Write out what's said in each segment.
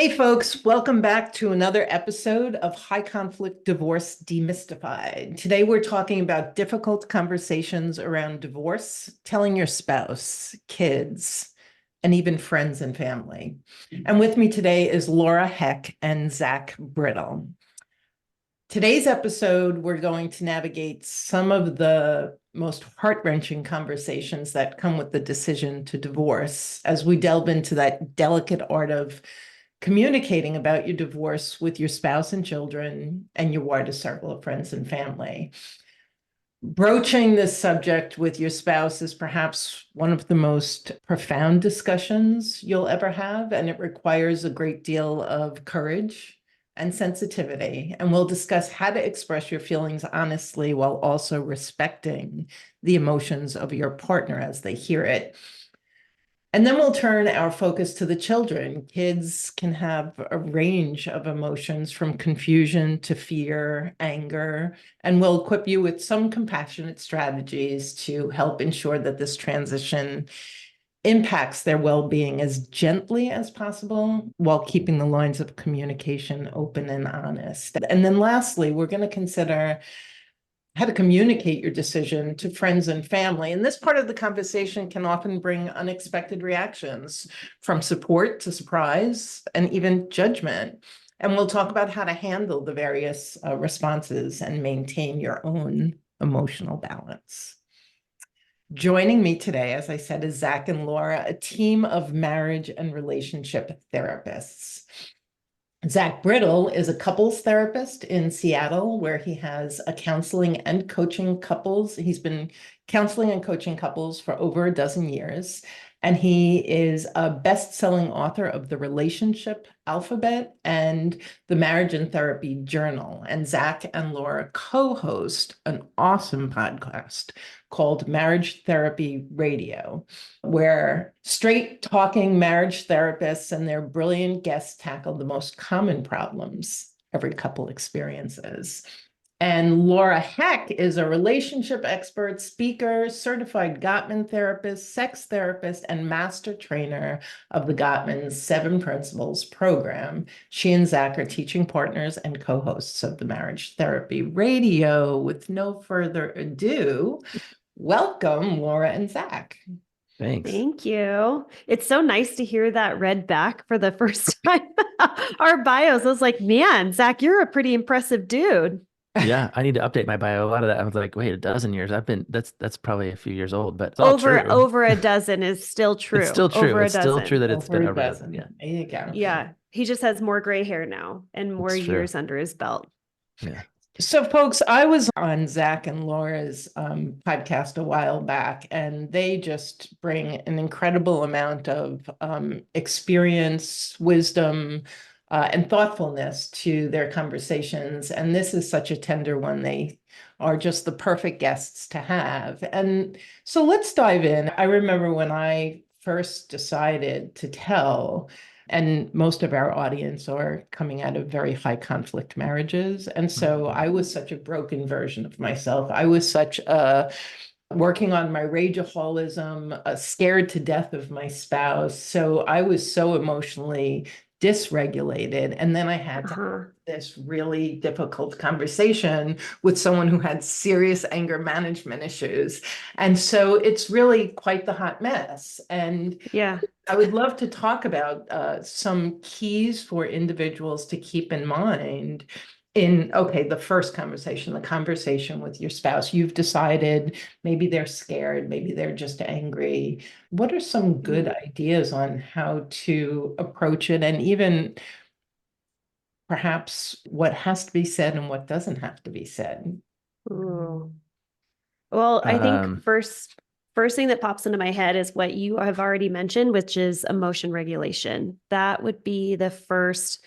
Hey, folks, welcome back to another episode of High Conflict Divorce Demystified. Today, we're talking about difficult conversations around divorce, telling your spouse, kids, and even friends and family. And with me today is Laura Heck and Zach Brittle. Today's episode, we're going to navigate some of the most heart-wrenching conversations that come with the decision to divorce as we delve into that delicate art of communicating about your divorce with your spouse and children and your wider circle of friends and family. Broaching this subject with your spouse is perhaps one of the most profound discussions you'll ever have, and it requires a great deal of courage and sensitivity. And we'll discuss how to express your feelings honestly while also respecting the emotions of your partner as they hear it. And then we'll turn our focus to the children. Kids can have a range of emotions from confusion to fear, anger, and we'll equip you with some compassionate strategies to help ensure that this transition impacts their well-being as gently as possible while keeping the lines of communication open and honest. And then lastly, we're going to consider how to communicate your decision to friends and family. And this part of the conversation can often bring unexpected reactions, from support to surprise and even judgment. And we'll talk about how to handle the various responses and maintain your own emotional balance. Joining me today, as I said, is Zach and Laura, a team of marriage and relationship therapists. Zach Brittle is a couples therapist in Seattle, where he has a counseling and coaching couples. He's been counseling and coaching couples for over a dozen years. And he is a best-selling author of The Relationship Alphabet and the Marriage and Therapy Journal. And Zach and Laura co-host an awesome podcast called Marriage Therapy Radio, where straight talking marriage therapists and their brilliant guests tackle the most common problems every couple experiences. And Laura Heck is a relationship expert, speaker, certified Gottman therapist, sex therapist, and master trainer of the Gottman's 7 Principles program. She and Zach are teaching partners and co-hosts of the Marriage Therapy Radio. With no further ado, welcome, Laura and Zach. Thanks. Thank you. It's so nice to hear that read back for the first time. Our bios, I was like, man, Zach, you're a pretty impressive dude. Yeah, I need to update my bio. A lot of that, I was like, wait, a dozen years. That's probably a few years old, but it's all true. Over a dozen is still true. It's still true. Over It's still true that it's Over been a over a dozen. dozen. Yeah. There you go. Yeah. He just has more gray hair now and more It's true. years under his belt. Yeah. So, folks, I was on Zach and Laura's podcast a while back, and they just bring an incredible amount of experience, wisdom, and thoughtfulness to their conversations. And this is such a tender one. They are just the perfect guests to have. And so let's dive in. I remember when I first decided to tell, and most of our audience are coming out of very high conflict marriages. And so I was such a broken version of myself. I was such a working on my rageaholism, scared to death of my spouse. So I was so emotionally dysregulated. And then I had to have this really difficult conversation with someone who had serious anger management issues. And so it's really quite the hot mess. And yeah, I would love to talk about some keys for individuals to keep in mind in, okay, the first conversation, the conversation with your spouse. You've decided maybe they're scared, maybe they're just angry. What are some good ideas on how to approach it, and even perhaps what has to be said and what doesn't have to be said? Ooh. Well, I think first thing that pops into my head is what you have already mentioned, which is emotion regulation. That would be the first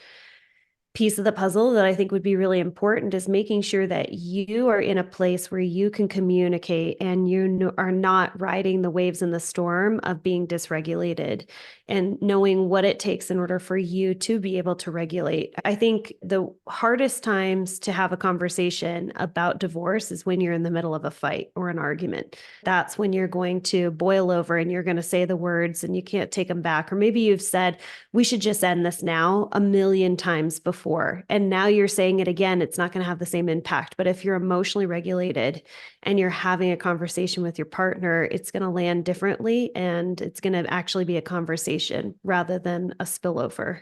piece of the puzzle that I think would be really important is making sure that you are in a place where you can communicate and you are not riding the waves in the storm of being dysregulated, and knowing what it takes in order for you to be able to regulate. I think the hardest times to have a conversation about divorce is when you're in the middle of a fight or an argument. That's when you're going to boil over and you're going to say the words and you can't take them back. Or maybe you've said, we should just end this now, a million times before. And now you're saying it again. It's not going to have the same impact. But if you're emotionally regulated and you're having a conversation with your partner, it's going to land differently, and it's going to actually be a conversation rather than a spillover.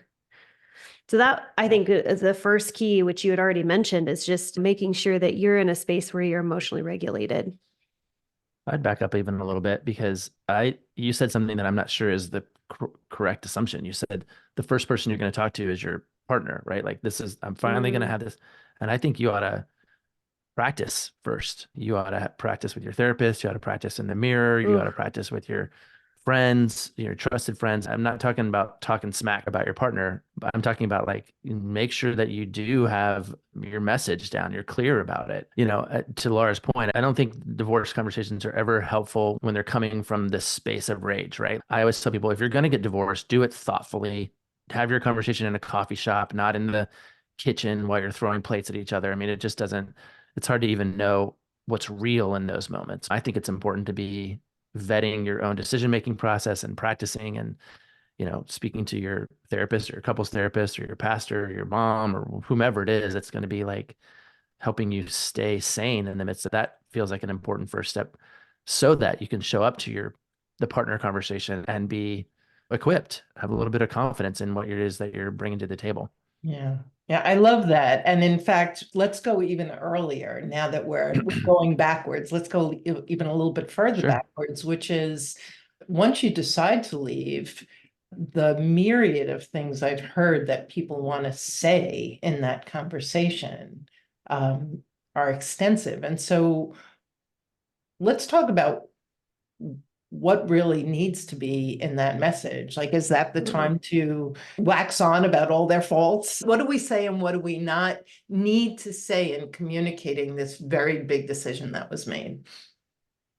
So that, I think, is the first key, which you had already mentioned, is just making sure that you're in a space where you're emotionally regulated. I'd back up even a little bit, because you said something that I'm not sure is the correct assumption. You said the first person you're going to talk to is your partner, right? Like, I'm finally going to have this. And I think you ought to practice first. You ought to practice with your therapist. You ought to practice in the mirror. You ought to practice with your friends, your trusted friends. I'm not talking about talking smack about your partner, but I'm talking about, like, make sure that you do have your message down. You're clear about it. To Laura's point, I don't think divorce conversations are ever helpful when they're coming from this space of rage, right? I always tell people, if you're going to get divorced, do it thoughtfully. Have your conversation in a coffee shop, not in the kitchen while you're throwing plates at each other. I mean, it's hard to even know what's real in those moments. I think it's important to be vetting your own decision-making process and practicing, and, speaking to your therapist or your couples therapist or your pastor or your mom or whomever it is that's going to be, like, helping you stay sane in the midst of that. Feels like an important first step, so that you can show up to the partner conversation and be equipped, have a little bit of confidence in what it is that you're bringing to the table. Yeah. Yeah, I love that. And in fact, let's go even earlier now that we're going backwards. Let's go even a little bit further backwards, which is, once you decide to leave, the myriad of things I've heard that people want to say in that conversation are extensive. And so let's talk about what really needs to be in that message. Like, is that the time to wax on about all their faults? What do we say and what do we not need to say in communicating this very big decision that was made?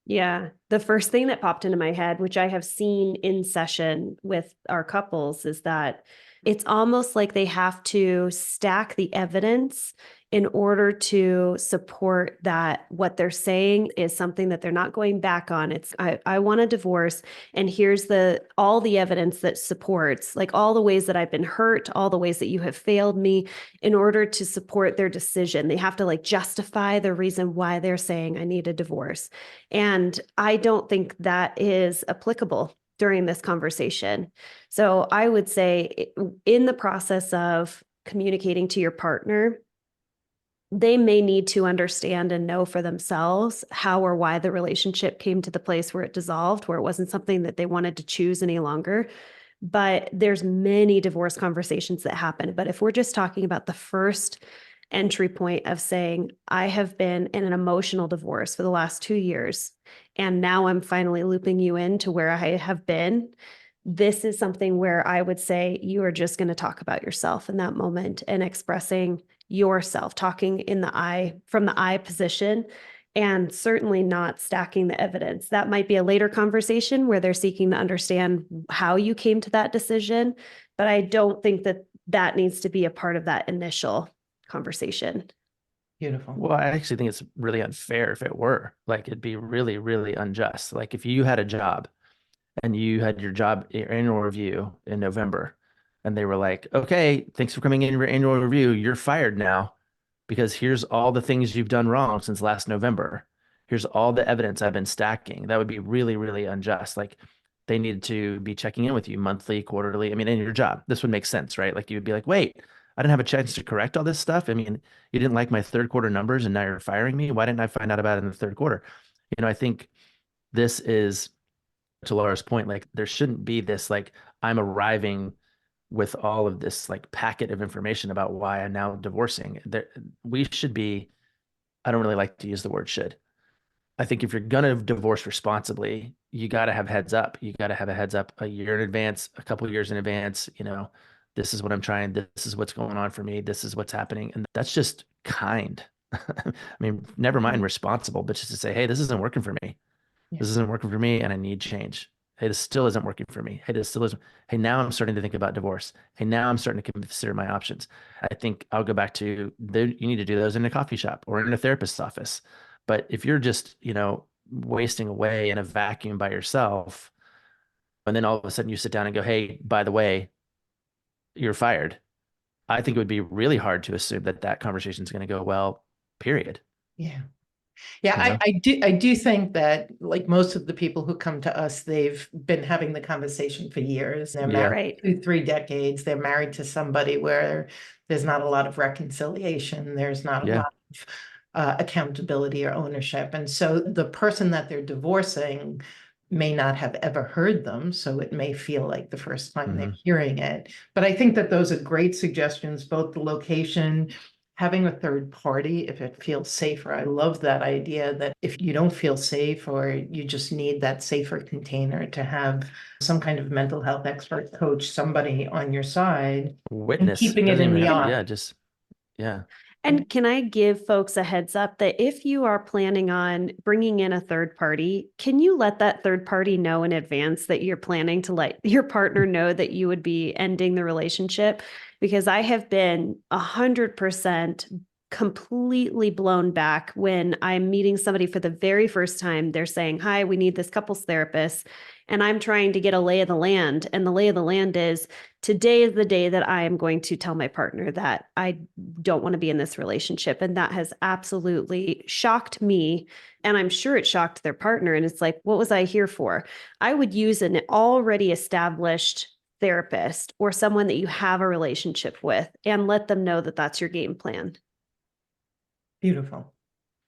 Yeah. The first thing that popped into my head, which I have seen in session with our couples, is that it's almost like they have to stack the evidence in order to support that what they're saying is something that they're not going back on. It's, I want a divorce, and here's all the evidence that supports, like, all the ways that I've been hurt, all the ways that you have failed me, in order to support their decision. They have to, like, justify the reason why they're saying I need a divorce. And I don't think that is applicable during this conversation. So I would say, in the process of communicating to your partner, they may need to understand and know for themselves how or why the relationship came to the place where it dissolved, where it wasn't something that they wanted to choose any longer. But there's many divorce conversations that happen. But if we're just talking about the first entry point of saying, I have been in an emotional divorce for the last 2 years, and now I'm finally looping you into where I have been, this is something where I would say you are just going to talk about yourself in that moment and expressing yourself, talking from the I position, and certainly not stacking the evidence. That might be a later conversation where they're seeking to understand how you came to that decision, but I don't think that needs to be a part of that initial conversation. Beautiful. Well, I actually think it's really unfair if it were. Like, it'd be really, really unjust. Like, if you had a job and you had your annual review in November, and they were like, okay, thanks for coming in your annual review. You're fired now, because here's all the things you've done wrong since last November. Here's all the evidence I've been stacking. That would be really, really unjust. Like, they needed to be checking in with you monthly, quarterly. I mean, in your job, this would make sense, right? Like, you would be like, wait, I didn't have a chance to correct all this stuff. I mean, you didn't like my third quarter numbers and now you're firing me. Why didn't I find out about it in the third quarter? I think this is, to Laura's point, like, there shouldn't be this, like, I'm arriving with all of this, like, packet of information about why I'm now divorcing. We should be, I don't really like to use the word should. I think if you're going to divorce responsibly, you got to have heads up. You got to have a heads up a year in advance, a couple of years in advance, This is what I'm trying. This is what's going on for me. This is what's happening. And that's just kind. I mean, never mind responsible, but just to say, hey, this isn't working for me. Yeah. This isn't working for me and I need change. Hey, this still isn't working for me. Hey, this still isn't. Hey, now I'm starting to think about divorce. Hey, now I'm starting to consider my options. I think I'll go back to you need to do those in a coffee shop or in a therapist's office. But if you're just, wasting away in a vacuum by yourself, and then all of a sudden you sit down and go, hey, by the way, you're fired. I think it would be really hard to assume that that conversation is going to go well, period. Yeah. Yeah, I do think that, like most of the people who come to us, they've been having the conversation for years. They're married Right. 2-3 decades. They're married to somebody where there's not a lot of reconciliation. There's not a Yeah. lot of accountability or ownership. And so the person that they're divorcing may not have ever heard them. So it may feel like the first time they're hearing it. But I think that those are great suggestions, both the location, having a third party if it feels safer. I love that idea that if you don't feel safe or you just need that safer container, to have some kind of mental health expert, coach, somebody on your side, and Witness. keeping it Doesn't in even the have to, eye. yeah, just, yeah. And can I give folks a heads up that if you are planning on bringing in a third party, can you let that third party know in advance that you're planning to let your partner know that you would be ending the relationship? Because I have been 100% completely blown back when I'm meeting somebody for the very first time. They're saying, hi, we need this couples therapist. And I'm trying to get a lay of the land. And the lay of the land is, today is the day that I am going to tell my partner that I don't want to be in this relationship. And that has absolutely shocked me. And I'm sure it shocked their partner. And it's like, what was I here for? I would use an already established therapist or someone that you have a relationship with and let them know that that's your game plan. Beautiful.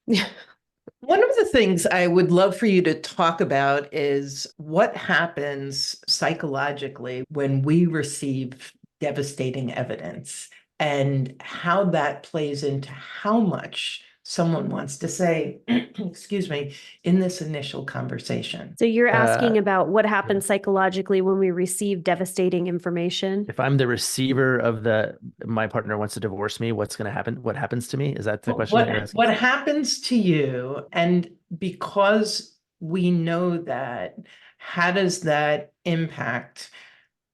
One of the things I would love for you to talk about is what happens psychologically when we receive devastating evidence and how that plays into how much someone wants to say, excuse me, in this initial conversation. So you're asking about what yeah. happens psychologically when we receive devastating information? If I'm the receiver of my partner wants to divorce me, what's going to happen? What happens to me? Is that the question that you're asking? What happens to you? And because we know that, how does that impact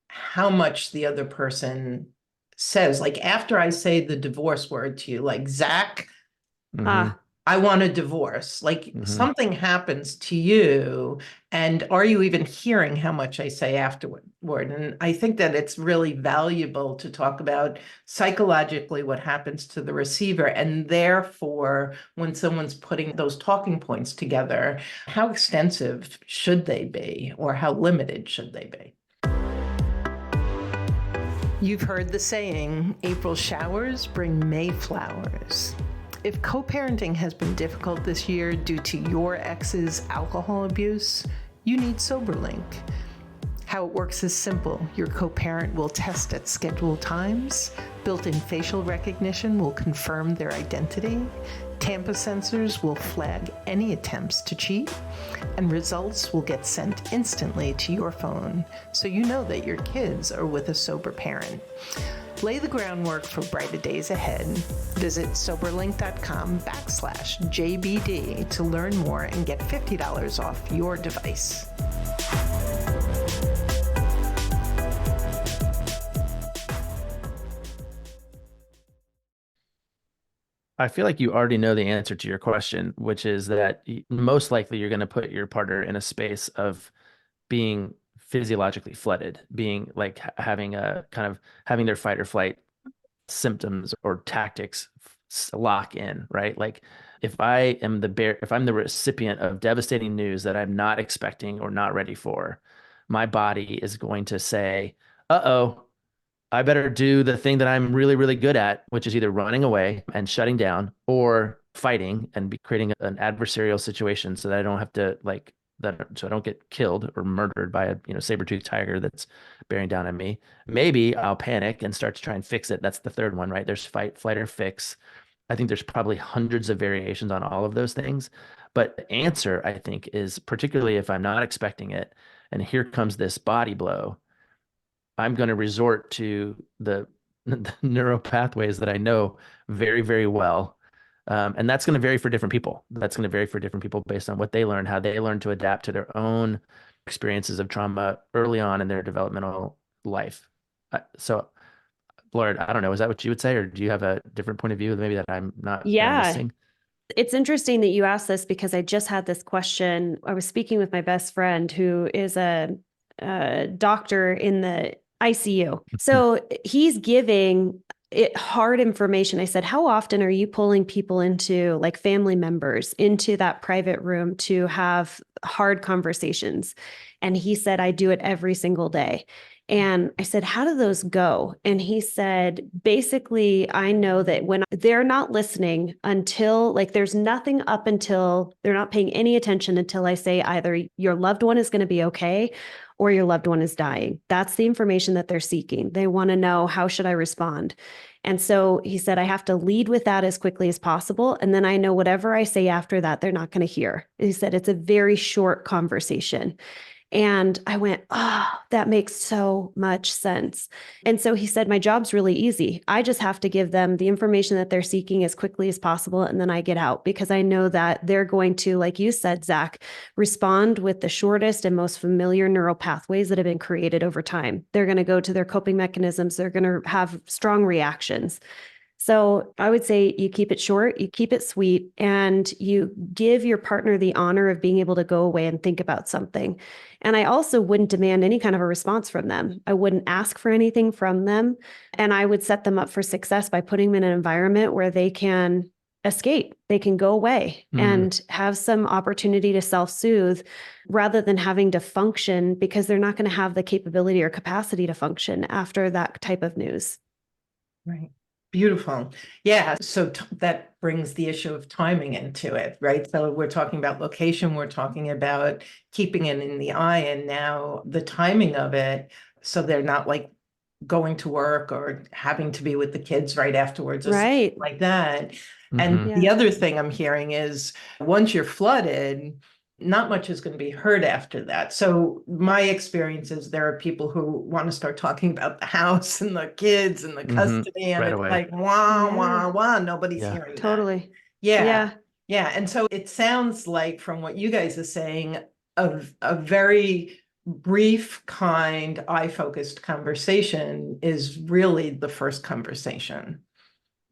how much the other person says? Like after I say the divorce word to you, like, Zach, I want a divorce. Like something happens to you, and are you even hearing how much I say afterward? And I think that it's really valuable to talk about psychologically what happens to the receiver, and therefore, when someone's putting those talking points together, how extensive should they be, or how limited should they be? You've heard the saying, April showers bring May flowers. If co-parenting has been difficult this year due to your ex's alcohol abuse, you need SoberLink. How it works is simple. Your co-parent will test at scheduled times. Built-in facial recognition will confirm their identity. Tampa sensors will flag any attempts to cheat, and results will get sent instantly to your phone, so you know that your kids are with a sober parent. Lay the groundwork for brighter days ahead. Visit soberlink.com/JBD to learn more and get $50 off your device. I feel like you already know the answer to your question, which is that most likely you're going to put your partner in a space of being physiologically flooded, being like having their fight or flight symptoms or tactics lock in, right? Like if I'm the recipient of devastating news that I'm not expecting or not ready for, my body is going to say, uh-oh, I better do the thing that I'm really, really good at, which is either running away and shutting down or fighting and creating an adversarial situation so that I don't have to so I don't get killed or murdered by a saber-toothed tiger that's bearing down on me. Maybe I'll panic and start to try and fix it. That's the third one, right? There's fight, flight, or fix. I think there's probably hundreds of variations on all of those things. But the answer, I think, is particularly if I'm not expecting it, and here comes this body blow, I'm going to resort to the neural pathways that I know very, very well. And that's going to vary for different people. That's going to vary for different people based on what they learn, how they learn to adapt to their own experiences of trauma early on in their developmental life. So, Laura, I don't know, is that what you would say, or do you have a different point of view maybe that I'm Yeah. missing? It's interesting that you asked this because I just had this question. I was speaking with my best friend who is a doctor in the ICU. So he's giving it hard information. I said, how often are you pulling people into, like family members, into that private room to have hard conversations? And he said, I do it every single day. And I said, how do those go? And he said, basically, I know that when they're not listening until, like, there's nothing up until they're not paying any attention until I say either your loved one is going to be okay or your loved one is dying. That's the information that they're seeking. They want to know, how should I respond? And so he said, I have to lead with that as quickly as possible. And then I know whatever I say after that, they're not going to hear. He said, it's a very short conversation. And I went, oh, that makes so much sense. And so he said, my job's really easy. I just have to give them the information that they're seeking as quickly as possible. And then I get out, because I know that they're going to, like you said, Zach, respond with the shortest and most familiar neural pathways that have been created over time. They're going to go to their coping mechanisms. They're going to have strong reactions. So I would say you keep it short, you keep it sweet, and you give your partner the honor of being able to go away and think about something. And I also wouldn't demand any kind of a response from them. I wouldn't ask for anything from them. And I would set them up for success by putting them in an environment where they can escape, they can go away and have some opportunity to self-soothe rather than having to function, because they're not going to have the capability or capacity to function after that type of news. Right. Beautiful. Yeah. So that brings the issue of timing into it, right? So we're talking about location, we're talking about keeping it in the eye, and now the timing of it. So they're not like going to work or having to be with the kids right afterwards or something Right. like that. Mm-hmm. And the other thing I'm hearing is once you're flooded, not much is going to be heard after that. So my experience is there are people who want to start talking about the house and the kids and the custody, and Right it's away. like, wah, Yeah. wah, wah, nobody's Yeah. hearing that. Totally. Yeah. Yeah. Yeah. And so it sounds like, from what you guys are saying, of a very brief, kind, eye-focused conversation is really the first conversation.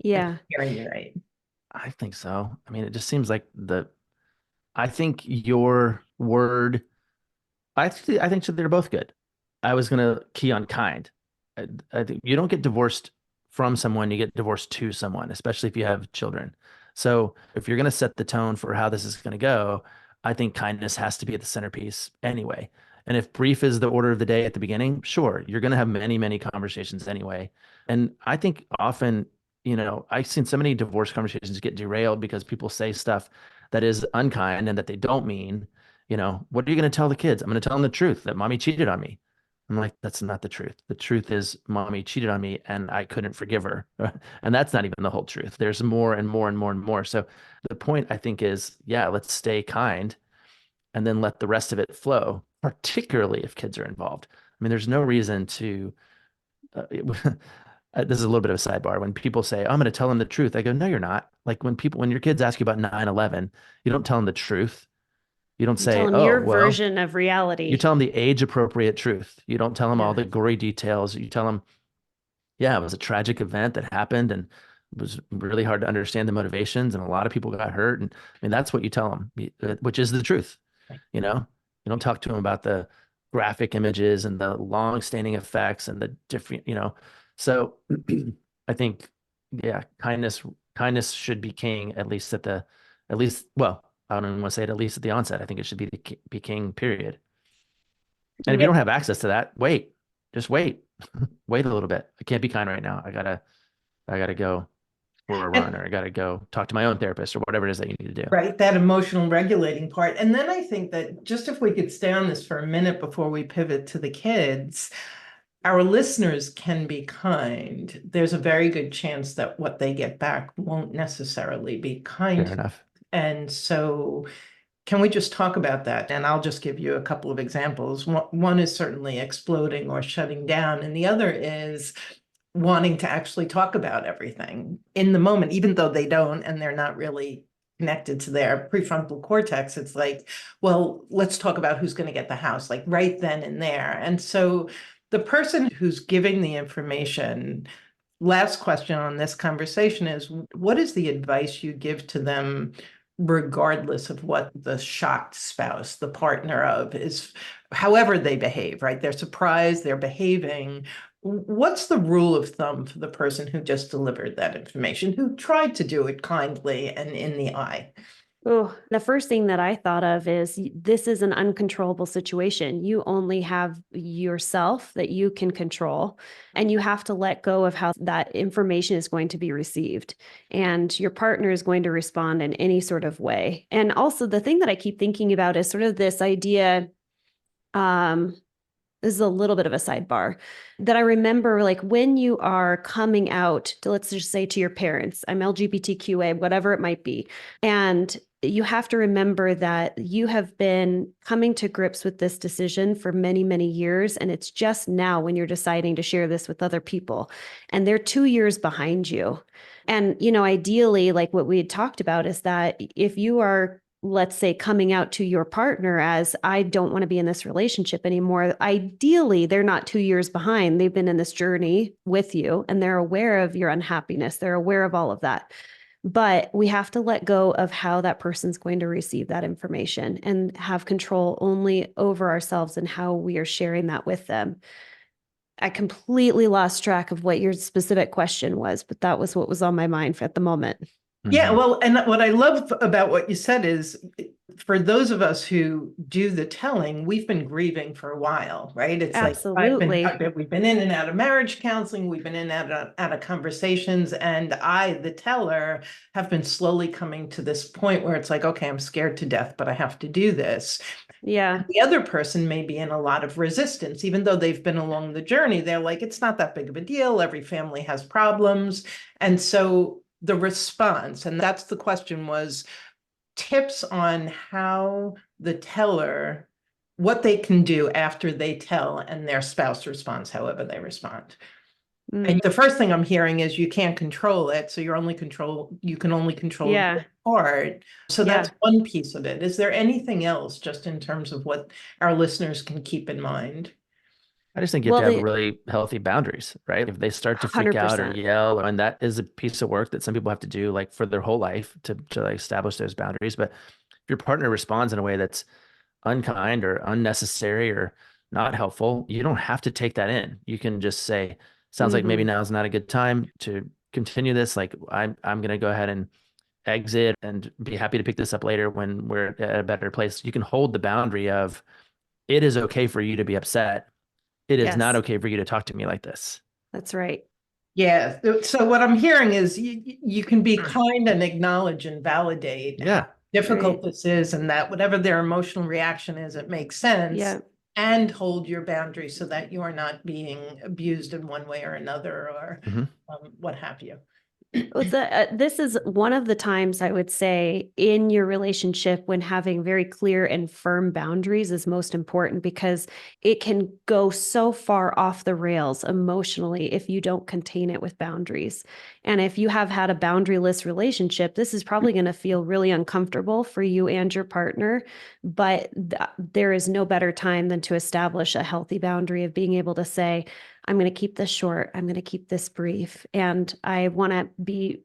Yeah. Hearing you right. I think so. I mean, it just seems like I think your word, I think they're both good. I was going to key on kind. I think you don't get divorced from someone, you get divorced to someone, especially if you have children. So if you're going to set the tone for how this is going to go, I think kindness has to be at the centerpiece anyway. And if brief is the order of the day at the beginning, sure, you're going to have many, many conversations anyway. And I think often, I've seen so many divorce conversations get derailed because people say stuff that is unkind and that they don't mean. What are you going to tell the kids? I'm going to tell them the truth that mommy cheated on me. I'm like, that's not the truth. The truth is mommy cheated on me and I couldn't forgive her. And that's not even the whole truth. There's more and more and more and more. So the point, I think, is, yeah, let's stay kind and then let the rest of it flow, particularly if kids are involved. I mean, there's no reason to, this is a little bit of a sidebar. When people say, oh, I'm going to tell them the truth, I go, no, you're not. Like when your kids ask you about 9/11, you don't tell them the truth. You don't You say, tell them oh, your well, version of reality. you tell them the age appropriate truth. You don't tell them all Yeah. the gory details. You tell them, yeah, it was a tragic event that happened and it was really hard to understand the motivations and a lot of people got hurt. And I mean, that's what you tell them, which is the truth. You don't talk to them about the graphic images and the long-standing effects and the different, so I think, yeah, kindness should be king, well, I don't even want to say it, at least at the onset. I think it should be king, period. And if you Yeah. don't have access to that, just wait, wait a little bit. I can't be kind right now. I gotta go for a run, or I gotta go talk to my own therapist, or whatever it is that you need to do. Right, that emotional regulating part. And then I think that just if we could stay on this for a minute before we pivot to the kids, our listeners can be kind. There's a very good chance that what they get back won't necessarily be kind. Fair enough. And so Can we just talk about that? And I'll just give you a couple of examples. One is certainly exploding or shutting down, and the other is wanting to actually talk about everything in the moment, even though they don't, and they're not really connected to their prefrontal cortex. It's like, well, let's talk about who's going to get the house, like right then and there. And so the person who's giving the information, last question on this conversation is, what is the advice you give to them regardless of what the shocked spouse, the partner of, is, however they behave, right? They're surprised, they're behaving. What's the rule of thumb for the person who just delivered that information, who tried to do it kindly and in the eye? Oh, the first thing that I thought of is this is an uncontrollable situation. You only have yourself that you can control, and you have to let go of how that information is going to be received. And your partner is going to respond in any sort of way. And also, the thing that I keep thinking about is sort of this idea. This is a little bit of a sidebar that I remember, like when you are coming out to, let's just say, to your parents, I'm LGBTQA, whatever it might be. And you have to remember that you have been coming to grips with this decision for many, many years. And it's just now when you're deciding to share this with other people, and they're 2 years behind you. And, ideally, like what we had talked about is that if you are, let's say, coming out to your partner as, I don't want to be in this relationship anymore, ideally, they're not 2 years behind. They've been in this journey with you and they're aware of your unhappiness. They're aware of all of that. But we have to let go of how that person's going to receive that information and have control only over ourselves and how we are sharing that with them. I completely lost track of what your specific question was, but that was what was on my mind at the moment. Yeah, well, and what I love about what you said is, for those of us who do the telling, we've been grieving for a while, right? It's Absolutely. like we've been in and out of marriage counseling, we've been in and out of conversations, and I, the teller, have been slowly coming to this point where it's like, okay, I'm scared to death, but I have to do this. Yeah. The other person may be in a lot of resistance, even though they've been along the journey. They're like, it's not that big of a deal. Every family has problems. And so the response, and that's the question, was tips on how the teller, what they can do after they tell and their spouse responds however they respond. And the first thing I'm hearing is you can't control it, so you can only control your part. So that's one piece of it. Is there anything else, just in terms of what our listeners can keep in mind? I just think you have to have really healthy boundaries, right? If they start to freak out or 100%. yell, and that is a piece of work that some people have to do, like for their whole life, to like establish those boundaries. But if your partner responds in a way that's unkind or unnecessary or not helpful, you don't have to take that in. You can just say, sounds like maybe now's not a good time to continue this. Like I'm going to go ahead and exit and be happy to pick this up later when we're at a better place. You can hold the boundary of, it is okay for you to be upset. It is not okay for you to talk to me like this. That's right. Yeah. So what I'm hearing is you can be kind and acknowledge and validate how difficult this is, and that whatever their emotional reaction is, it makes sense. Yeah. And hold your boundaries so that you are not being abused in one way or another, or what have you. This is one of the times I would say in your relationship when having very clear and firm boundaries is most important, because it can go so far off the rails emotionally if you don't contain it with boundaries. And if you have had a boundaryless relationship, this is probably going to feel really uncomfortable for you and your partner. But there is no better time than to establish a healthy boundary of being able to say, I'm going to keep this short. I'm going to keep this brief. And I want to be,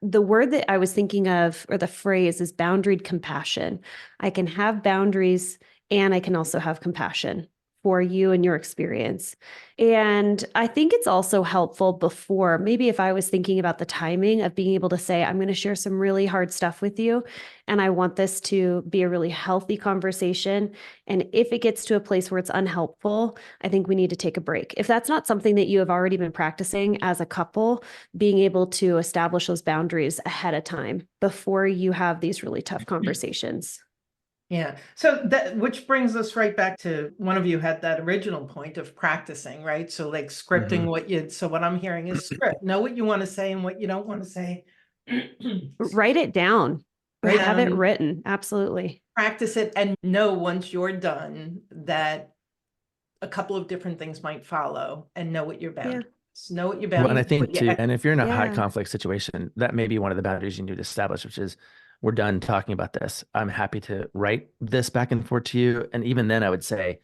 the word that I was thinking of, or the phrase, is boundaried compassion. I can have boundaries and I can also have compassion for you and your experience. And I think it's also helpful before, maybe if I was thinking about the timing of being able to say, I'm going to share some really hard stuff with you, and I want this to be a really healthy conversation. And if it gets to a place where it's unhelpful, I think we need to take a break. If that's not something that you have already been practicing as a couple, being able to establish those boundaries ahead of time before you have these really tough conversations. Yeah. So that, which brings us right back to, one of you had that original point of practicing, right? So like scripting so what I'm hearing is script, know what you want to say and what you don't want to say. Write it down or have it written. Absolutely. practice it and know once you're done that a couple of different things might follow, and know what your boundaries. Know what your Well, and I boundaries. think too, and if you're in a high Yeah. conflict situation, that may be one of the boundaries you need to establish, which is we're done talking about this. I'm happy to write this back and forth to you. And even then I would say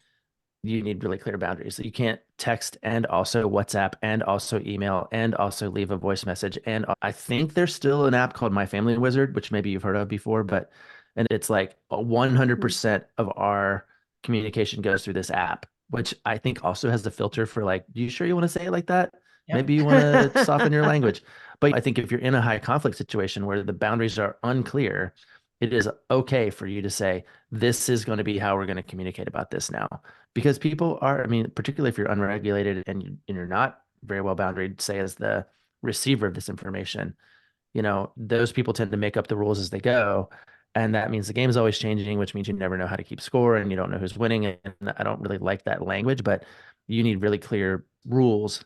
you need really clear boundaries. So you can't text and also WhatsApp and also email and also leave a voice message. And I think there's still an app called My Family Wizard, which maybe you've heard of before, and it's like 100% of our communication goes through this app, which I think also has the filter for like, you sure you want to say it like that? Yep. Maybe you want to soften your language. But I think if you're in a high conflict situation where the boundaries are unclear, it is okay for you to say, this is going to be how we're going to communicate about this now. Because people are, I mean, particularly if you're unregulated and you're not very well boundaried, say as the receiver of this information, those people tend to make up the rules as they go. And that means the game is always changing, which means you never know how to keep score and you don't know who's winning. And I don't really like that language, but you need really clear rules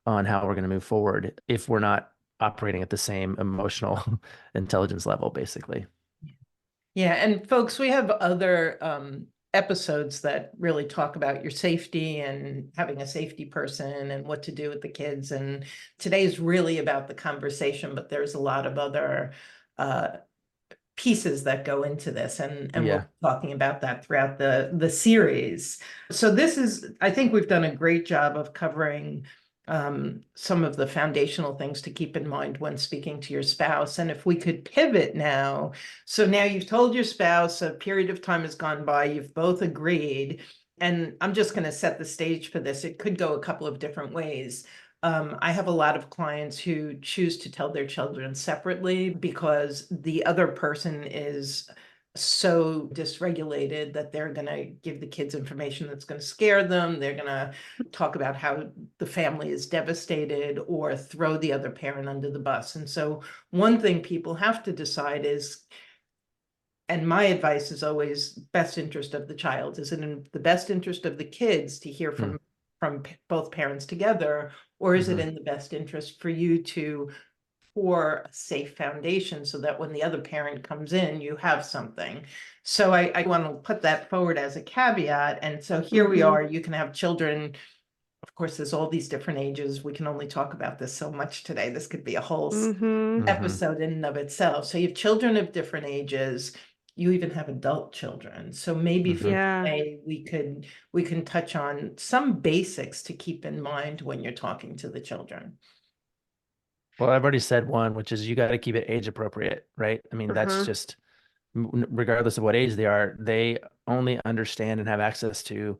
on how we're going to move forward if we're not operating at the same emotional intelligence level, basically. Yeah, and folks, we have other episodes that really talk about your safety and having a safety person and what to do with the kids. And today's really about the conversation, but there's a lot of other pieces that go into this, and Yeah. we'll be talking about that throughout the series. So this is, I think we've done a great job of covering some of the foundational things to keep in mind when speaking to your spouse. And if we could pivot now, so now you've told your spouse, a period of time has gone by, you've both agreed, and I'm just going to set the stage for this. It could go a couple of different ways. I have a lot of clients who choose to tell their children separately because the other person is so dysregulated that they're going to give the kids information that's going to scare them. They're going to talk about how the family is devastated or throw the other parent under the bus. And so one thing people have to decide is, and my advice is always best interest of the child. Is it in the best interest of the kids to hear from both parents together, or is it in the best interest for you to pour a safe foundation so that when the other parent comes in, you have something? So I want to put that forward as a caveat. And so here we are, you can have children. Of course, there's all these different ages. We can only talk about this so much today. This could be a whole episode in and of itself. So you have children of different ages. You even have adult children. So maybe today we can touch on some basics to keep in mind when you're talking to the children. Well, I've already said one, which is you got to keep it age appropriate, right? I mean, that's just regardless of what age they are, they only understand and have access to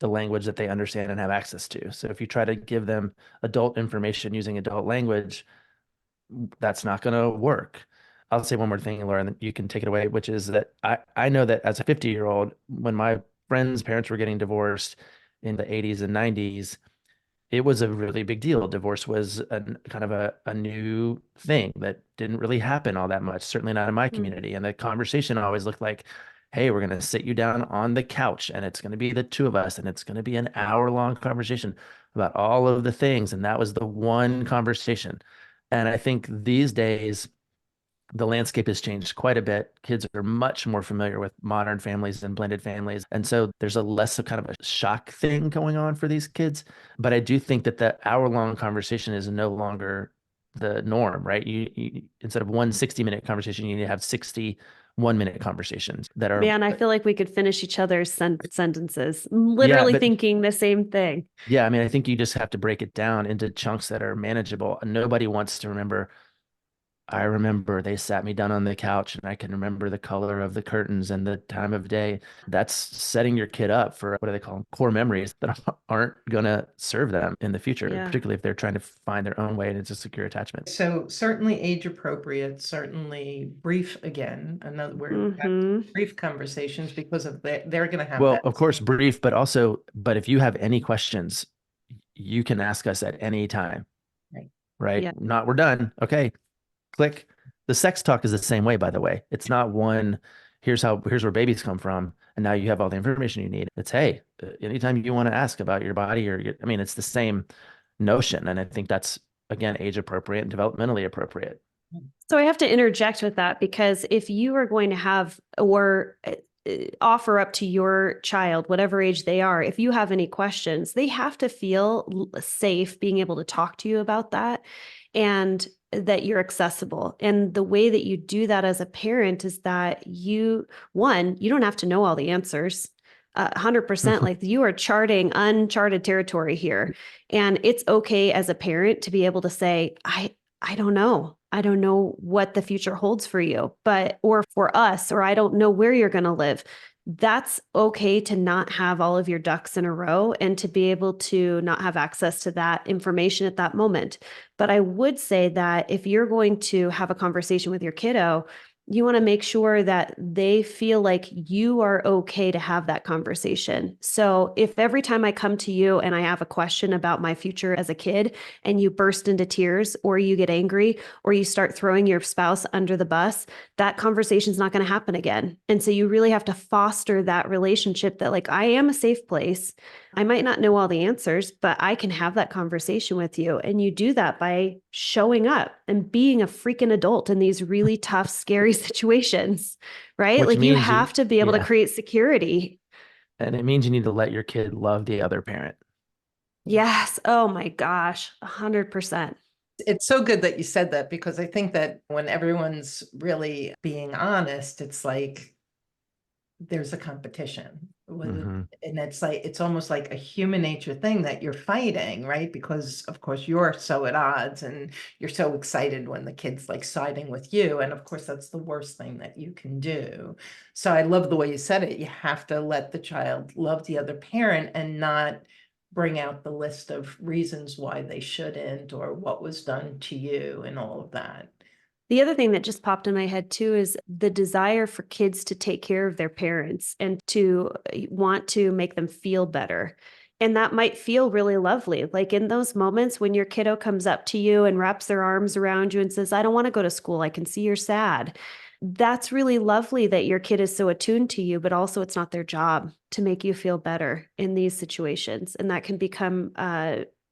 the language that they understand and have access to. So if you try to give them adult information using adult language, that's not going to work. I'll say one more thing, Laura, and you can take it away, which is that I know that as a 50-year-old, when my friends' parents were getting divorced in the 80s and 90s, it was a really big deal. Divorce was kind of a new thing that didn't really happen all that much, certainly not in my community. And the conversation always looked like, hey, we're going to sit you down on the couch and it's going to be the two of us and it's going to be an hour-long conversation about all of the things. And that was the one conversation. And I think these days, the landscape has changed quite a bit. Kids are much more familiar with modern families and blended families. And so there's a less of kind of a shock thing going on for these kids. But I do think that the hour-long conversation is no longer the norm, right? You instead of one 60-minute conversation, you need to have 60 one-minute conversations that are. Man, I feel like we could finish each other's sentences, literally thinking the same thing. Yeah, I mean, I think you just have to break it down into chunks that are manageable. Nobody wants to remember, I remember they sat me down on the couch and I can remember the color of the curtains and the time of day. That's setting your kid up for, what do they call them, core memories that aren't going to serve them in the future, particularly if they're trying to find their own way into secure attachment. So certainly age appropriate, certainly brief again. Another brief conversations because of they're going to have Well, of course, brief, but if you have any questions, you can ask us at any time. Right? Yeah. Not, we're done. Okay. Click. The sex talk is the same way, by the way. It's not one, here's where babies come from, and now you have all the information you need. It's, hey, anytime you want to ask about your body it's the same notion. And I think that's, again, age appropriate and developmentally appropriate. So I have to interject with that, because if you are going to have, or offer up to your child, whatever age they are, if you have any questions, they have to feel safe being able to talk to you about that and that you're accessible. And the way that you do that as a parent is that you don't have to know all the answers. 100%, like you are charting uncharted territory here. And it's okay as a parent to be able to say, I don't know. I don't know what the future holds for you, or for us, or I don't know where you're going to live. That's okay to not have all of your ducks in a row and to be able to not have access to that information at that moment. But I would say that if you're going to have a conversation with your kiddo, you want to make sure that they feel like you are okay to have that conversation. So if every time I come to you and I have a question about my future as a kid and you burst into tears or you get angry or you start throwing your spouse under the bus, that conversation is not going to happen again. And so you really have to foster that relationship that like, I am a safe place. I might not know all the answers, but I can have that conversation with you. And you do that by showing up and being a freaking adult in these really tough, scary situations, right? Which Like you means have to be able to create security. and it means you need to let your kid love the other parent. Yes. Oh my gosh. 100%. It's so good that you said that, because I think that when everyone's really being honest, it's like there's a competition. Mhm. And it's almost like a human nature thing that you're fighting, right? Because of course you're so at odds and you're so excited when the kid's like siding with you. And of course that's the worst thing that you can do. So I love the way you said it. You have to let the child love the other parent and not bring out the list of reasons why they shouldn't or what was done to you and all of that. The other thing that just popped in my head too is the desire for kids to take care of their parents and to want to make them feel better. And that might feel really lovely. Like in those moments when your kiddo comes up to you and wraps their arms around you and says, I don't want to go to school. I can see you're sad. That's really lovely that your kid is so attuned to you, but also it's not their job to make you feel better in these situations. And that can become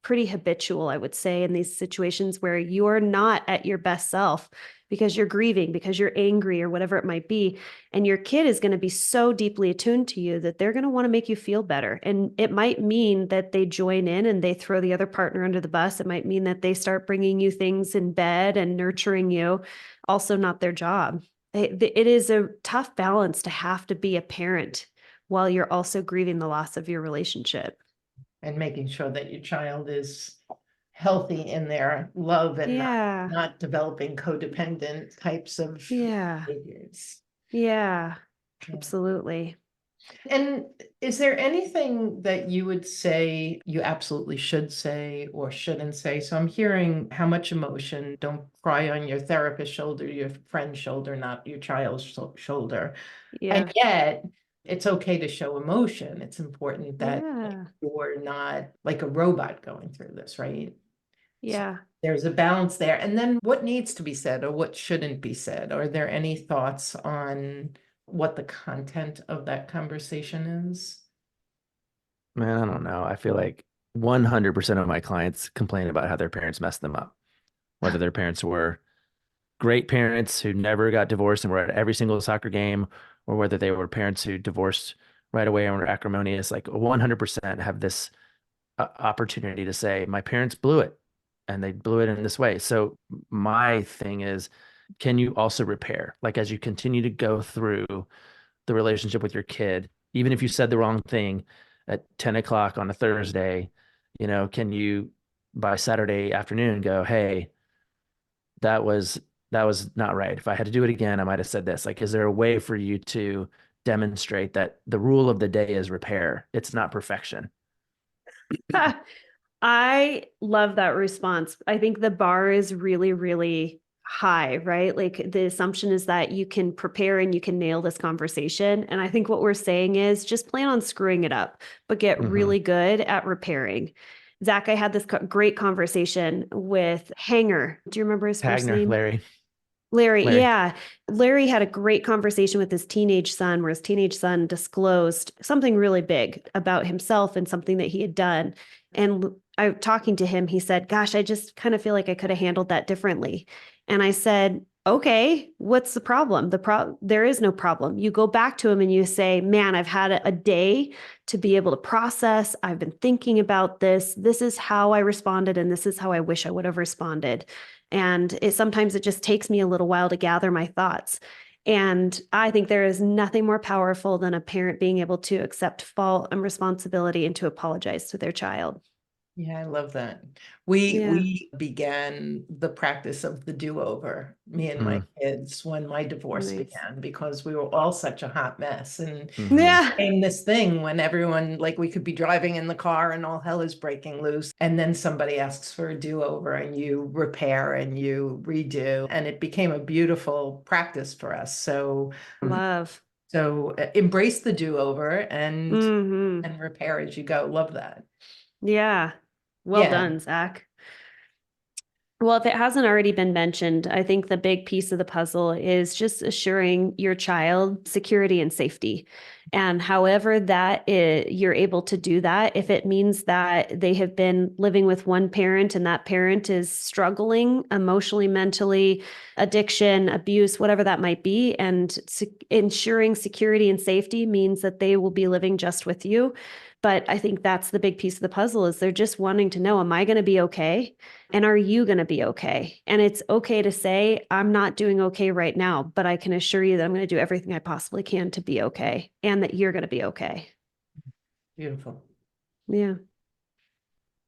pretty habitual, I would say, in these situations where you're not at your best self because you're grieving, because you're angry or whatever it might be. And your kid is going to be so deeply attuned to you that they're going to want to make you feel better. And it might mean that they join in and they throw the other partner under the bus. It might mean that they start bringing you things in bed and nurturing you, also not their job. It is a tough balance to have to be a parent while you're also grieving the loss of your relationship. And making sure that your child is healthy in their love and Yeah. not developing codependent types of Yeah. behaviors. Yeah. Yeah. Absolutely. And is there anything that you would say you absolutely should say or shouldn't say? So I'm hearing how much emotion, don't cry on your therapist's shoulder, your friend's shoulder, not your child's shoulder. Yeah. And yet it's okay to show emotion. It's important that Yeah. you're not like a robot going through this, right? So Yeah. there's a balance there. And then what needs to be said or what shouldn't be said? Are there any thoughts on what the content of that conversation is? Man, I don't know. I feel like 100% of my clients complain about how their parents messed them up, whether their parents were great parents who never got divorced and were at every single soccer game, or whether they were parents who divorced right away and were acrimonious. Like 100% have this opportunity to say, my parents blew it and they blew it in this way. So my thing is, can you also repair? Like as you continue to go through the relationship with your kid, even if you said the wrong thing at 10 o'clock on a Thursday, can you by Saturday afternoon go, hey, that was not right. If I had to do it again, I might have said this. Like, is there a way for you to demonstrate that the rule of the day is repair? It's not perfection. I love that response. I think the bar is really, really high, right? Like the assumption is that you can prepare and you can nail this conversation. And I think what we're saying is just plan on screwing it up, but get really good at repairing. Zach, I had this great conversation with Hanger. Do you remember his first name? Larry, yeah. Larry had a great conversation with his teenage son where his teenage son disclosed something really big about himself and something that he had done. And talking to him, he said, gosh, I just kind of feel like I could have handled that differently. And I said, okay, what's the problem? There is no problem. You go back to him and you say, man, I've had a day to be able to process. I've been thinking about this. This is how I responded, and this is how I wish I would have responded. And sometimes it just takes me a little while to gather my thoughts. And I think there is nothing more powerful than a parent being able to accept fault and responsibility and to apologize to their child. Yeah, I love that. We Yeah. we began the practice of the do-over, me and my kids, when my divorce Nice. began, because we were all such a hot mess. And Mhm. Yeah. came this thing when everyone, like, we could be driving in the car and all hell is breaking loose, and then somebody asks for a do-over and you repair and you redo, and it became a beautiful practice for us. So Love. embrace the do-over and Hmm. repair as you go. Love that. Yeah. Well Yeah. done, Zach. Well, if it hasn't already been mentioned, I think the big piece of the puzzle is just assuring your child security and safety. And however you're able to do that, if it means that they have been living with one parent and that parent is struggling emotionally, mentally, addiction, abuse, whatever that might be, and ensuring security and safety means that they will be living just with you. But I think that's the big piece of the puzzle is they're just wanting to know, am I going to be okay? And are you going to be okay? And it's okay to say, I'm not doing okay right now, but I can assure you that I'm going to do everything I possibly can to be okay and that you're going to be okay. Beautiful. Yeah.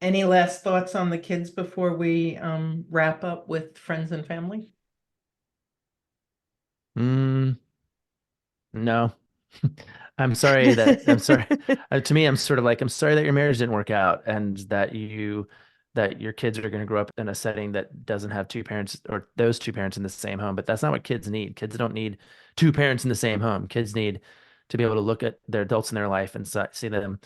Any last thoughts on the kids before we wrap up with friends and family? No. I'm sorry. To me, I'm sort of like, I'm sorry that your marriage didn't work out and that your kids are going to grow up in a setting that doesn't have two parents or those two parents in the same home. But that's not what kids need. Kids don't need two parents in the same home. Kids need to be able to look at their adults in their life and see them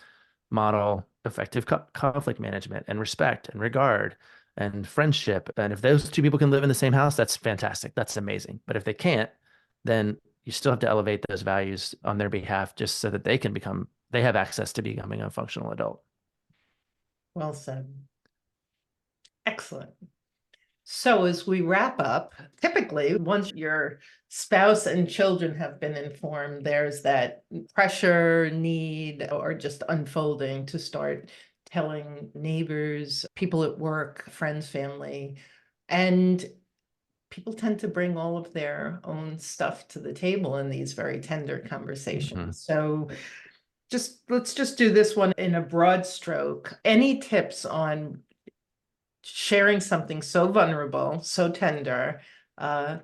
model effective conflict management and respect and regard and friendship. And if those two people can live in the same house, that's fantastic. That's amazing. But if they can't, then you still have to elevate those values on their behalf just so that they have access to becoming a functional adult. Well said. Excellent. So as we wrap up, typically once your spouse and children have been informed, there's that pressure, need, or just unfolding to start telling neighbors, people at work, friends, family, and people tend to bring all of their own stuff to the table in these very tender conversations. So let's just do this one in a broad stroke. Any tips on sharing something so vulnerable, so tender? I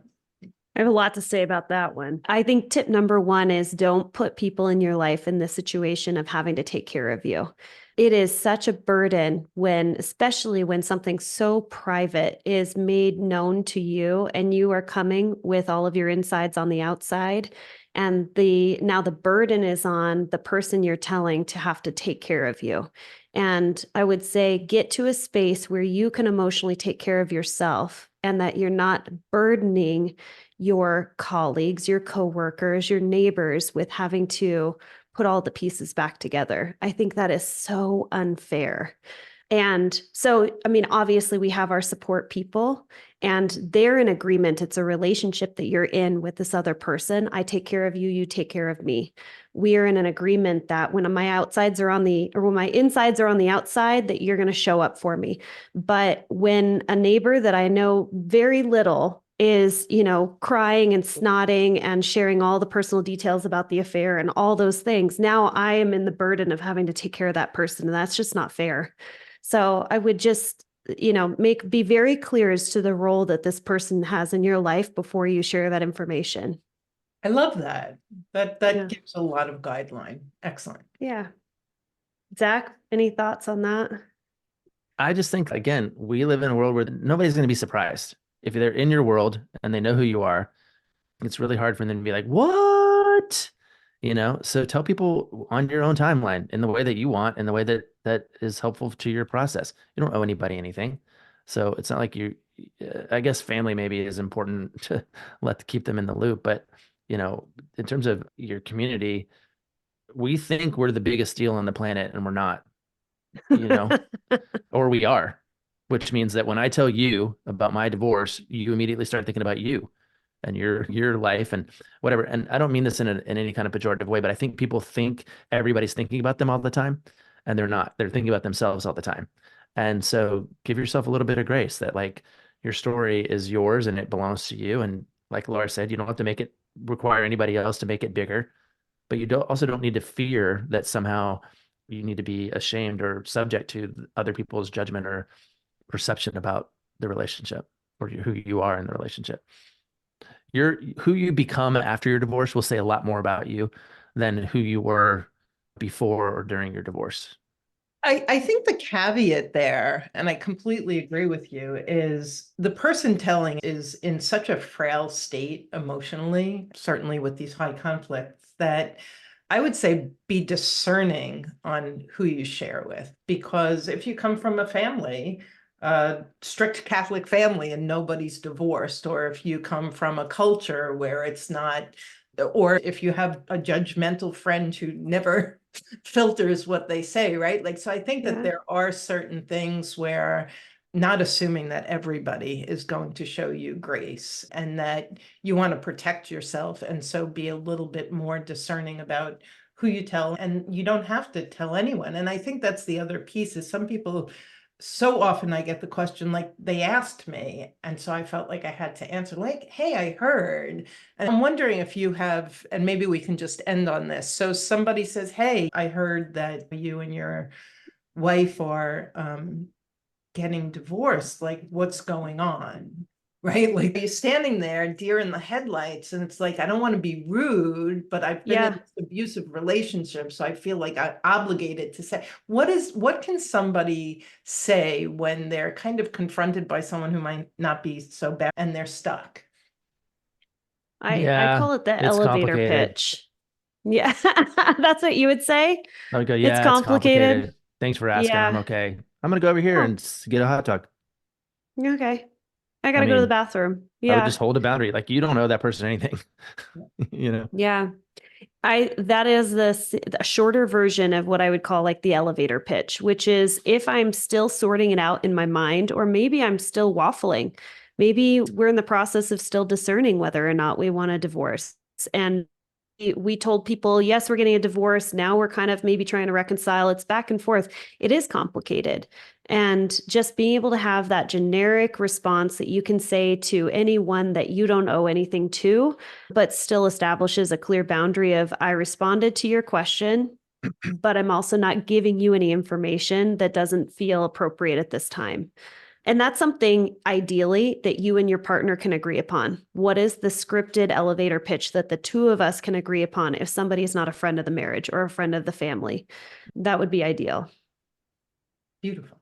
have a lot to say about that one. I think tip number one is don't put people in your life in the situation of having to take care of you. It is such a burden especially when something so private is made known to you and you are coming with all of your insides on the outside. And now the burden is on the person you're telling to have to take care of you. And I would say get to a space where you can emotionally take care of yourself and that you're not burdening your colleagues, your coworkers, your neighbors with having to put all the pieces back together. I think that is so unfair. And so, I mean, obviously we have our support people and they're in agreement. It's a relationship that you're in with this other person. I take care of you, you take care of me. We are in an agreement that when my insides are on the outside, that you're going to show up for me. But when a neighbor that I know very little is, crying and snotting and sharing all the personal details about the affair and all those things, now I am in the burden of having to take care of that person. And that's just not fair. So I would just, be very clear as to the role that this person has in your life before you share that information. I love that. That Yeah. gives a lot of guideline. Excellent. Yeah. Zach, any thoughts on that? I just think, again, we live in a world where nobody's going to be surprised. If they're in your world and they know who you are, it's really hard for them to be like, what? So tell people on your own timeline in the way that you want, in the way that is helpful to your process. You don't owe anybody anything. So it's not like I guess family maybe is important to keep them in the loop. But, in terms of your community, we think we're the biggest deal on the planet and we're not, or we are, which means that when I tell you about my divorce, you immediately start thinking about you. and your life and whatever. And I don't mean this in any kind of pejorative way, but I think people think everybody's thinking about them all the time, and they're not. They're thinking about themselves all the time. And so give yourself a little bit of grace that like your story is yours and it belongs to you. And like Laura said, you don't have to make it require anybody else to make it bigger, but you don't need to fear that somehow you need to be ashamed or subject to other people's judgment or perception about the relationship or who you are in the relationship. Who you become after your divorce will say a lot more about you than who you were before or during your divorce. I think the caveat there, and I completely agree with you, is the person telling is in such a frail state emotionally, certainly with these high conflicts, that I would say be discerning on who you share with. Because if you come from a family, a strict Catholic family, and nobody's divorced, or if you come from a culture where it's not, or if you have a judgmental friend who never filters what they say, right? Like, so I think that there are certain things where not assuming that everybody is going to show you grace and that you want to protect yourself. And so be a little bit more discerning about who you tell, and you don't have to tell anyone. And I think that's the other piece is some people, so often I get the question, like they asked me, and so I felt like I had to answer, like, hey, I heard. And I'm wondering if you have, and maybe we can just end on this. So somebody says, hey, I heard that you and your wife are getting divorced. Like, what's going on? Right? Like you're standing there, deer in the headlights, and it's like, I don't want to be rude, but I've been in this abusive relationship, so I feel like I'm obligated to say, what can somebody say when they're kind of confronted by someone who might not be so bad and they're stuck? I call it the elevator pitch. Yeah, that's what you would say. I would go, It's yeah, it's complicated. complicated. Thanks for asking. I'm Yeah. okay. I'm gonna go over here and get a hot dog. Okay. I I gotta go to the mean, bathroom. I would Yeah. just hold a boundary. Like you don't owe that person anything, you know? Yeah. That is the shorter version of what I would call like the elevator pitch, which is if I'm still sorting it out in my mind, or maybe I'm still waffling, maybe we're in the process of still discerning whether or not we want a divorce. And we told people, yes, we're getting a divorce. Now we're kind of maybe trying to reconcile. It's back and forth. It is complicated. And just being able to have that generic response that you can say to anyone that you don't owe anything to, but still establishes a clear boundary of, I responded to your question, but I'm also not giving you any information that doesn't feel appropriate at this time. And that's something ideally that you and your partner can agree upon. What is the scripted elevator pitch that the two of us can agree upon if somebody is not a friend of the marriage or a friend of the family? That would be ideal. Beautiful.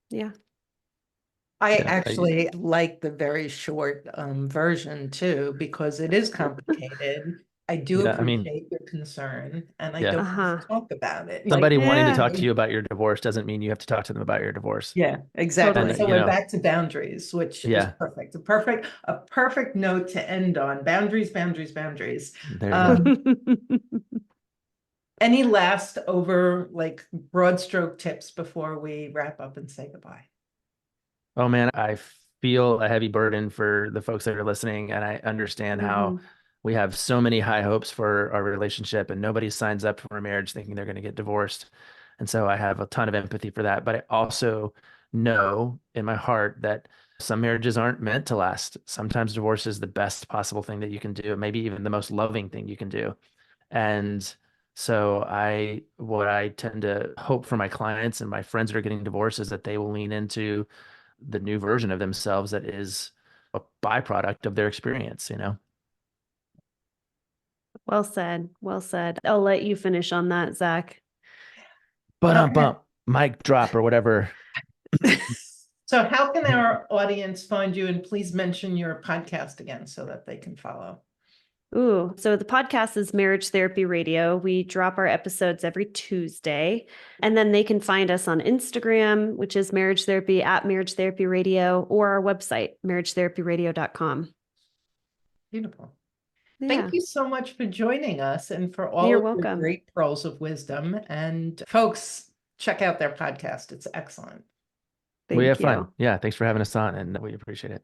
Yeah. I actually like the very short version too, because it is complicated. I do appreciate your concern, and I don't want to talk about it. Somebody Like, wanting to talk to you about your divorce doesn't mean you have to talk to them about your divorce. yeah, exactly. Totally. So we're back to boundaries, which is perfect. A perfect note to end on. Boundaries, boundaries, boundaries. There you go. Any last like broad stroke tips before we wrap up and say goodbye? Oh man, I feel a heavy burden for the folks that are listening, and I understand how we have so many high hopes for our relationship, and nobody signs up for a marriage thinking they're going to get divorced. And so I have a ton of empathy for that. But I also know in my heart that some marriages aren't meant to last. Sometimes divorce is the best possible thing that you can do, maybe even the most loving thing you can do. And so what I tend to hope for my clients and my friends that are getting divorced is that they will lean into the new version of themselves that is a byproduct of their experience, you know? Well said. Well said. I'll let you finish on that, Zach. Bump, mic drop or whatever. So how can our audience find you? And please mention your podcast again so that they can follow. Ooh, so the podcast is Marriage Therapy Radio. We drop our episodes every Tuesday, and then they can find us on Instagram, which is Marriage Therapy at Marriage Therapy Radio, or our website, marriagetherapyradio.com. Beautiful. Yeah. Thank you so much for joining us and for all You're of your welcome. great pearls of wisdom. And folks, check out their podcast. It's excellent. We have fun. Yeah. Thanks for having us on, and we appreciate it.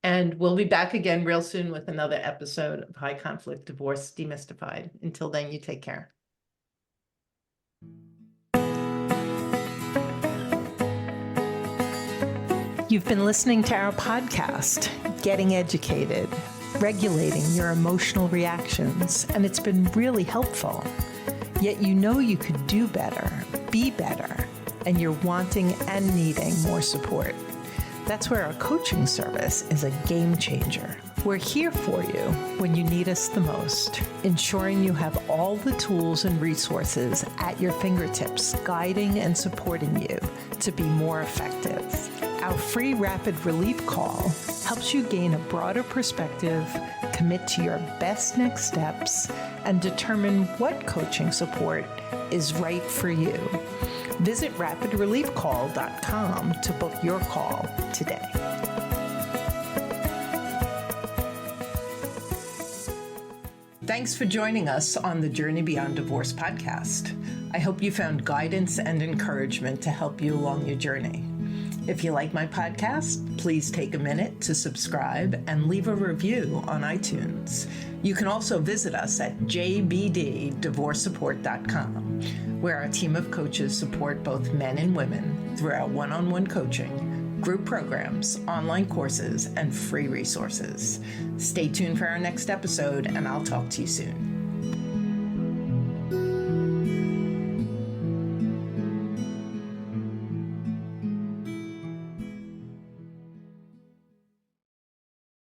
And we'll be back again real soon with another episode of High Conflict Divorce Demystified. Until then, you take care. You've been listening to our podcast, Getting Educated, Regulating Your Emotional Reactions, and it's been really helpful. Yet you know you could do better, be better, and you're wanting and needing more support. That's where our coaching service is a game changer. We're here for you when you need us the most, ensuring you have all the tools and resources at your fingertips, guiding and supporting you to be more effective. Our free rapid relief call helps you gain a broader perspective, commit to your best next steps, and determine what coaching support is right for you. Visit rapidreliefcall.com to book your call today. Thanks for joining us on the Journey Beyond Divorce podcast. I hope you found guidance and encouragement to help you along your journey. If you like my podcast, please take a minute to subscribe and leave a review on iTunes. You can also visit us at jbddivorcesupport.com, where our team of coaches support both men and women through our one-on-one coaching, group programs, online courses, and free resources. Stay tuned for our next episode, and I'll talk to you soon.